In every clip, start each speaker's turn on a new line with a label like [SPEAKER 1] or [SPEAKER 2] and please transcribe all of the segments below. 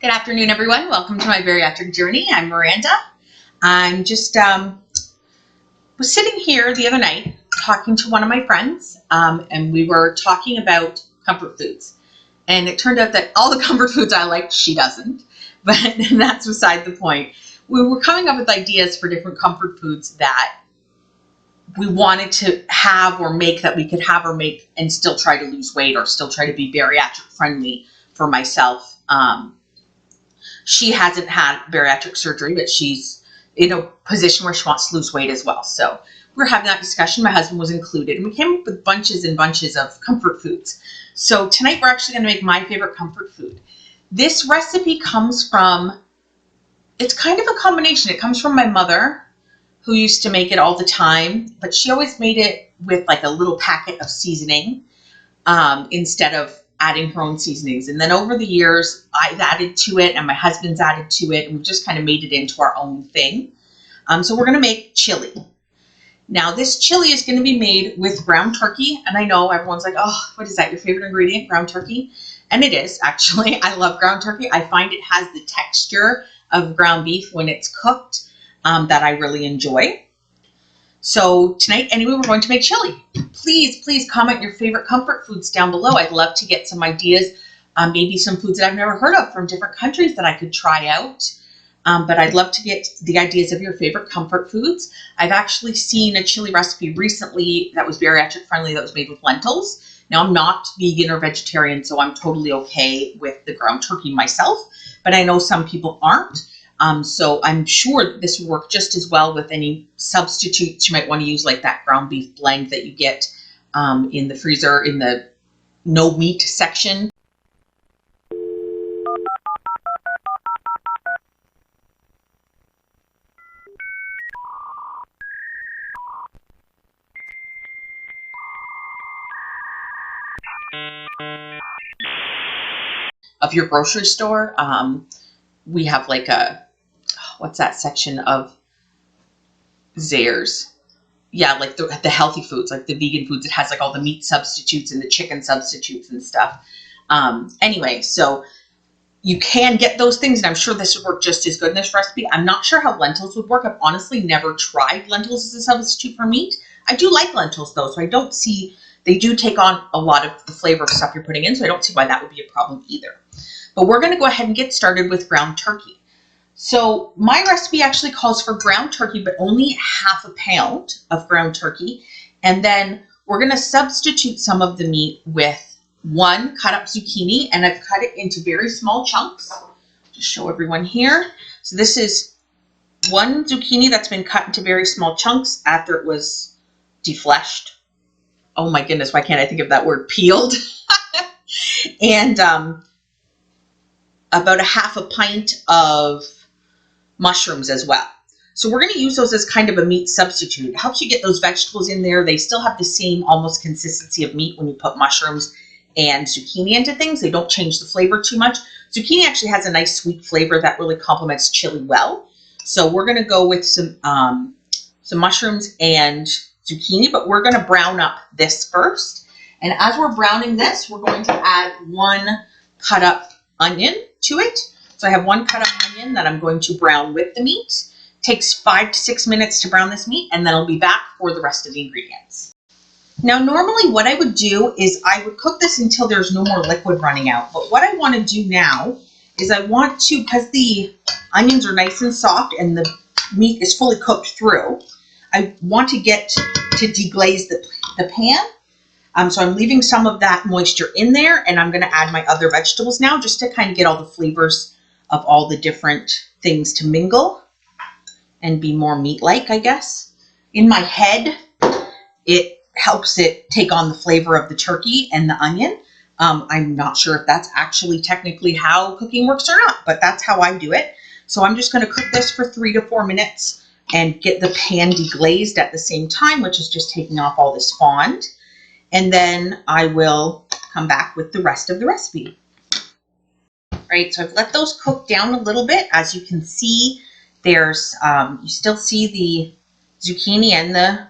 [SPEAKER 1] Good afternoon, everyone. Welcome to my bariatric journey. I'm Miranda. I'm just was sitting here the other night talking to one of my friends, and we were talking about comfort foods. And it turned out that all the comfort foods I like, she doesn't. But that's beside the point. We were coming up with ideas for different comfort foods that we wanted to have or make, that we could have or make and still try to lose weight or still try to be bariatric friendly for myself. She hasn't had bariatric surgery, but she's in a position where she wants to lose weight as well. So we're having that discussion. My husband was included, and we came up with bunches and bunches of comfort foods. So tonight we're actually going to make my favorite comfort food. This recipe comes from, it's kind of a combination. It comes from my mother, who used to make it all the time, but she always made it with like a little packet of seasoning instead of adding her own seasonings. And then over the years, I've added to it and my husband's added to it, and we've just kind of made it into our own thing. So we're going to make chili. Now this chili is going to be made with ground turkey. And I know everyone's like, oh, what is that? Your favorite ingredient, ground turkey? And it is, actually. I love ground turkey. I find it has the texture of ground beef when it's cooked that I really enjoy. So tonight, anyway, we're going to make chili. Please comment your favorite comfort foods down below. I'd love to get some ideas, maybe some foods that I've never heard of from different countries that I could try out. But I'd love to get the ideas of your favorite comfort foods. I've actually seen a chili recipe recently that was bariatric friendly that was made with lentils. Now, I'm not vegan or vegetarian, so I'm totally okay with the ground turkey myself, but I know some people aren't. So I'm sure this would work just as well with any substitutes you might want to use, like that ground beef blend that you get in the freezer in the no meat section. Of your grocery store. We have like what's that section of Zehrs? Yeah, like the healthy foods, like the vegan foods. It has like all the meat substitutes and the chicken substitutes and stuff. Anyway, so you can get those things, and I'm sure this would work just as good in this recipe. I'm not sure how lentils would work. I've honestly never tried lentils as a substitute for meat. I do like lentils though, so I don't see, they do take on a lot of the flavor of stuff you're putting in, so I don't see why that would be a problem either. But we're going to go ahead and get started with ground turkey. So my recipe actually calls for ground turkey, but only half a pound of ground turkey. And then we're going to substitute some of the meat with one cut up zucchini, and I've cut it into very small chunks. Just show everyone here. So this is one zucchini that's been cut into very small chunks after it was defleshed. Oh my goodness, why can't I think of that word? Peeled. And about a half a pint of mushrooms as well. So we're going to use those as kind of a meat substitute. It helps you get those vegetables in there. They still have the same almost consistency of meat when you put mushrooms and zucchini into things. They don't change the flavor too much. Zucchini actually has a nice sweet flavor that really complements chili well. So we're going to go with some mushrooms and zucchini, but we're going to brown up this first. And as we're browning this, we're going to add one cut up onion to it. So I have one cut up onion that I'm going to brown with the meat. It takes 5 to 6 minutes to brown this meat, and then I'll be back for the rest of the ingredients. Now, normally what I would do is I would cook this until there's no more liquid running out. But what I want to do now is I want to, because the onions are nice and soft and the meat is fully cooked through, I want to get to deglaze the pan. So I'm leaving some of that moisture in there, and I'm going to add my other vegetables now just to kind of get all the flavors of all the different things to mingle and be more meat-like, I guess. In my head, it helps it take on the flavor of the turkey and the onion. I'm not sure if that's actually technically how cooking works or not, but that's how I do it. So I'm just going to cook this for 3 to 4 minutes and get the pan deglazed at the same time, which is just taking off all this fond. And then I will come back with the rest of the recipe. Right, so I've let those cook down a little bit. As you can see, there's, you still see the zucchini and the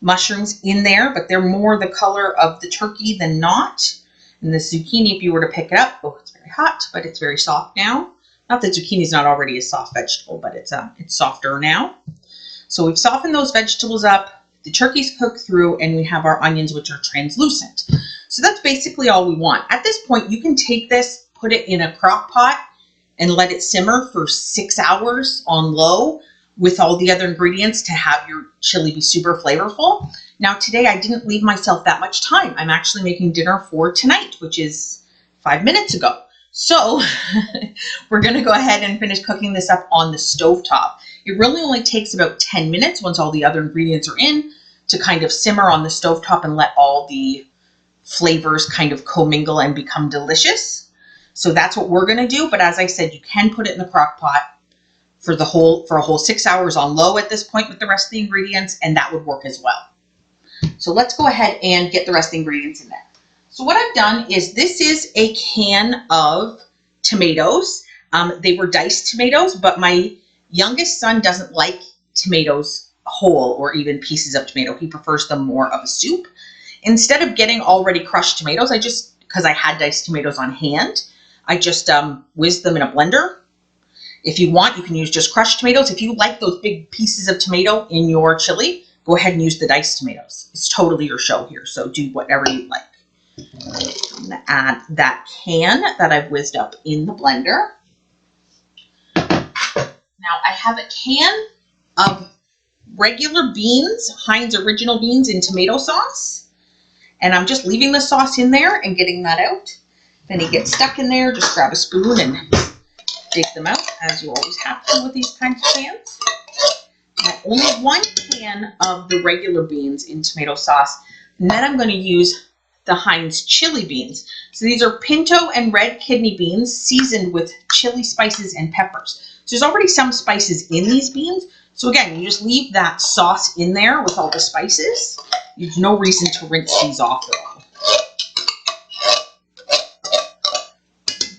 [SPEAKER 1] mushrooms in there, but they're more the color of the turkey than not. And the zucchini, if you were to pick it up, oh, it's very hot, but it's very soft now. Not that zucchini is not already a soft vegetable, but it's softer now. So we've softened those vegetables up, the turkey's cooked through, and we have our onions, which are translucent. So that's basically all we want. At this point, you can take this, put it in a crock pot, and let it simmer for 6 hours on low with all the other ingredients to have your chili be super flavorful. Now today I didn't leave myself that much time. I'm actually making dinner for tonight, which is 5 minutes ago. So we're gonna go ahead and finish cooking this up on the stovetop. It really only takes about 10 minutes once all the other ingredients are in to kind of simmer on the stovetop and let all the flavors kind of commingle and become delicious. So that's what we're gonna do. But as I said, you can put it in the crock pot for a whole 6 hours on low at this point with the rest of the ingredients, and that would work as well. So let's go ahead and get the rest of the ingredients in there. So what I've done is, this is a can of tomatoes. They were diced tomatoes, but my youngest son doesn't like tomatoes whole or even pieces of tomato. He prefers them more of a soup. Instead of getting already crushed tomatoes, because I had diced tomatoes on hand, I just whizzed them in a blender. If you want, you can use just crushed tomatoes. If you like those big pieces of tomato in your chili, go ahead and use the diced tomatoes. It's totally your show here, so do whatever you like. I'm gonna add that can that I've whizzed up in the blender. Now I have a can of regular beans, Heinz original beans in tomato sauce. And I'm just leaving the sauce in there and getting that out. If any get stuck in there, just grab a spoon and dig them out, as you always have to with these kinds of cans. Now, only 1 can of the regular beans in tomato sauce. And then I'm going to use the Heinz chili beans. So these are pinto and red kidney beans seasoned with chili spices and peppers. So there's already some spices in these beans. So again, you just leave that sauce in there with all the spices. There's no reason to rinse these off at all.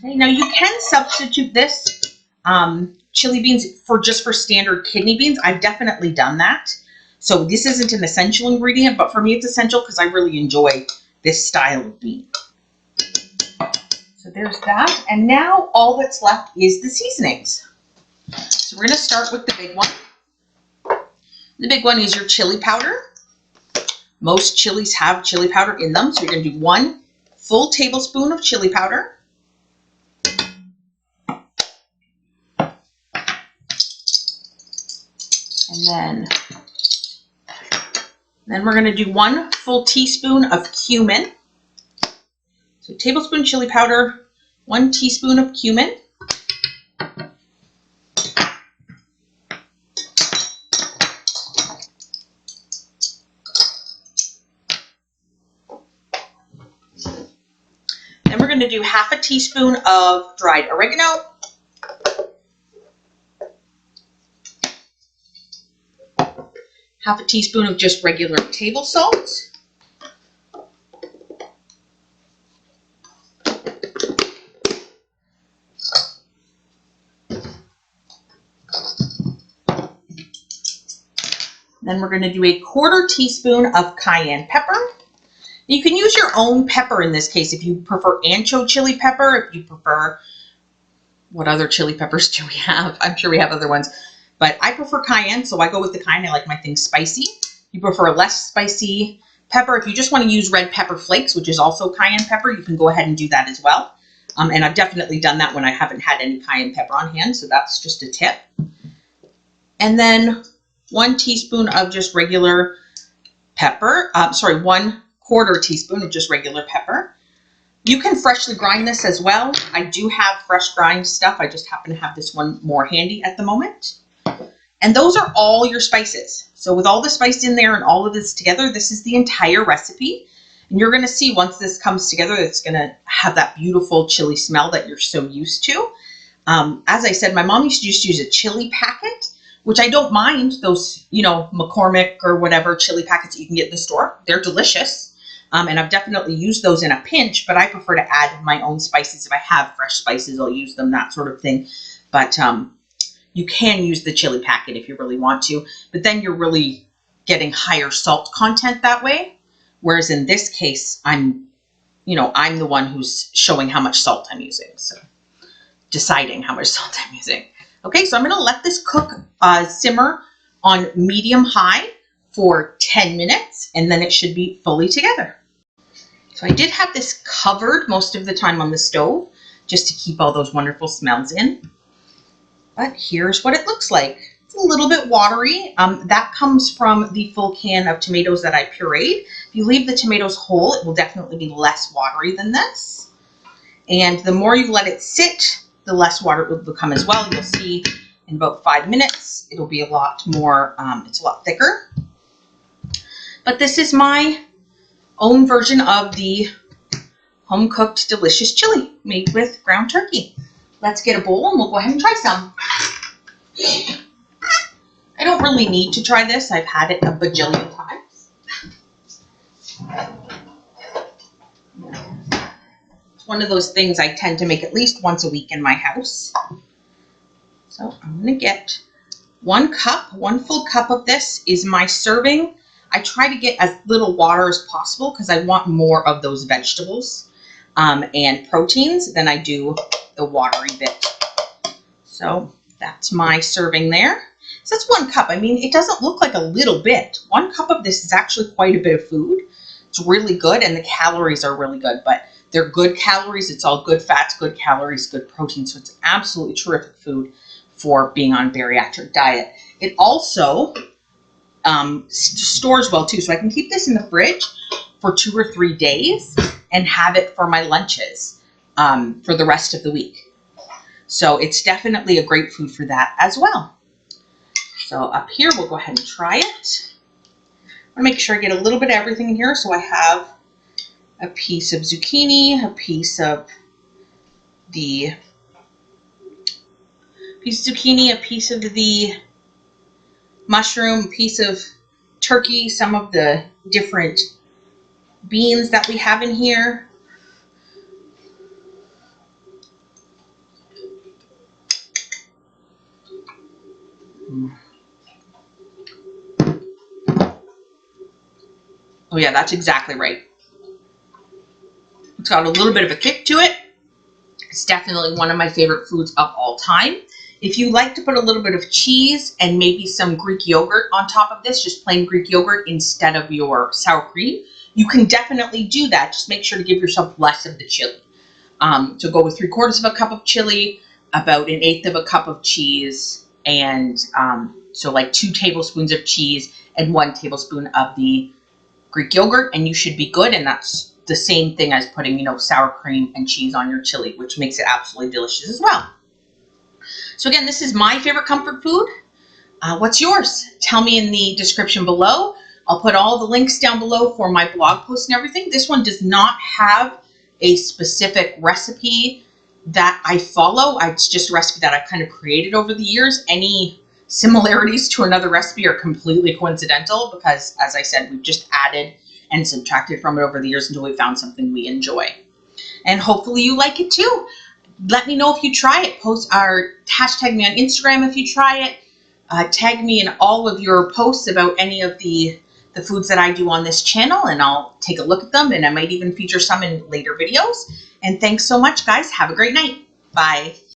[SPEAKER 1] Okay, now you can substitute this chili beans for standard kidney beans. I've definitely done that. So this isn't an essential ingredient, but for me it's essential because I really enjoy this style of bean. So there's that. And now all that's left is the seasonings. So we're going to start with the big one. The big one is your chili powder. Most chilies have chili powder in them. So you're going to do 1 full tablespoon of chili powder. And then we're going to do 1 full teaspoon of cumin. So tablespoon chili powder, 1 teaspoon of cumin. Then we're going to do half a teaspoon of dried oregano. Half a teaspoon of just regular table salt. Then we're going to do a 1/4 teaspoon of cayenne pepper. You can use your own pepper in this case if you prefer ancho chili pepper, if you prefer, what other chili peppers do we have? I'm sure we have other ones. But I prefer cayenne, so I go with the cayenne. I like my things spicy. If you prefer less spicy pepper, if you just want to use red pepper flakes, which is also cayenne pepper, you can go ahead and do that as well. And I've definitely done that when I haven't had any cayenne pepper on hand, so that's just a tip. And then 1 teaspoon of just regular pepper. 1/4 teaspoon of just regular pepper. You can freshly grind this as well. I do have fresh grind stuff. I just happen to have this one more handy at the moment. And those are all your spices. So with all the spice in there and all of this together, this is the entire recipe. And you're going to see once this comes together, it's going to have that beautiful chili smell that you're so used to. As I said, my mom used to just use a chili packet, which I don't mind. Those, McCormick or whatever chili packets that you can get in the store. They're delicious. And I've definitely used those in a pinch, but I prefer to add my own spices. If I have fresh spices, I'll use them, that sort of thing. But you can use the chili packet if you really want to, but then you're really getting higher salt content that way. Whereas in this case, I'm you know, I'm the one who's showing how much salt I'm using. So deciding how much salt I'm using. Okay, so I'm gonna let this cook, simmer on medium high for 10 minutes, and then it should be fully together. So I did have this covered most of the time on the stove just to keep all those wonderful smells in. But here's what it looks like. It's a little bit watery. That comes from the full can of tomatoes that I pureed. If you leave the tomatoes whole, it will definitely be less watery than this. And the more you let it sit, the less water it will become as well. You'll see in about 5 minutes, it'll be a lot more, it's a lot thicker. But this is my own version of the home-cooked delicious chili made with ground turkey. Let's get a bowl and we'll go ahead and try some. I don't really need to try this. I've had it a bajillion times. It's one of those things I tend to make at least once a week in my house. So I'm going to get 1 cup, 1 full cup of this is my serving. I try to get as little water as possible because I want more of those vegetables and proteins than I do the watery bit. So that's my serving there. So that's 1 cup. I mean, it doesn't look like a little bit. 1 cup of this is actually quite a bit of food. It's really good, and the calories are really good, but they're good calories. It's all good fats, good calories, good protein. So it's absolutely terrific food for being on a bariatric diet. It also stores well too. So I can keep this in the fridge for 2 or 3 days and have it for my lunches for the rest of the week. So it's definitely a great food for that as well. So up here, we'll go ahead and try it. I want to make sure I get a little bit of everything in here. So I have a piece of zucchini, a piece of the zucchini, a piece of the mushroom, a piece of turkey, some of the different beans that we have in here. Oh yeah, that's exactly right. It's got a little bit of a kick to it. It's definitely one of my favorite foods of all time. If you like to put a little bit of cheese and maybe some Greek yogurt on top of this, just plain Greek yogurt instead of your sour cream, you can definitely do that. Just make sure to give yourself less of the chili. So go with 3/4 of a cup of chili, about 1/8 of a cup of cheese, and so like 2 tablespoons of cheese and 1 tablespoon of the Greek yogurt, and you should be good. And that's the same thing as putting, you know, sour cream and cheese on your chili, which makes it absolutely delicious as well. So again, this is my favorite comfort food. What's yours? Tell me in the description below. I'll put all the links down below for my blog posts and everything. This one does not have a specific recipe that I follow. It's just a recipe that I've kind of created over the years. Any similarities to another recipe are completely coincidental because, as I said, we've just added and subtracted from it over the years until we found something we enjoy. And hopefully you like it too. Let me know if you try it. Hashtag me on Instagram if you try it. Tag me in all of your posts about any of the foods that I do on this channel, and I'll take a look at them, and I might even feature some in later videos. And thanks so much, guys. Have a great night. Bye.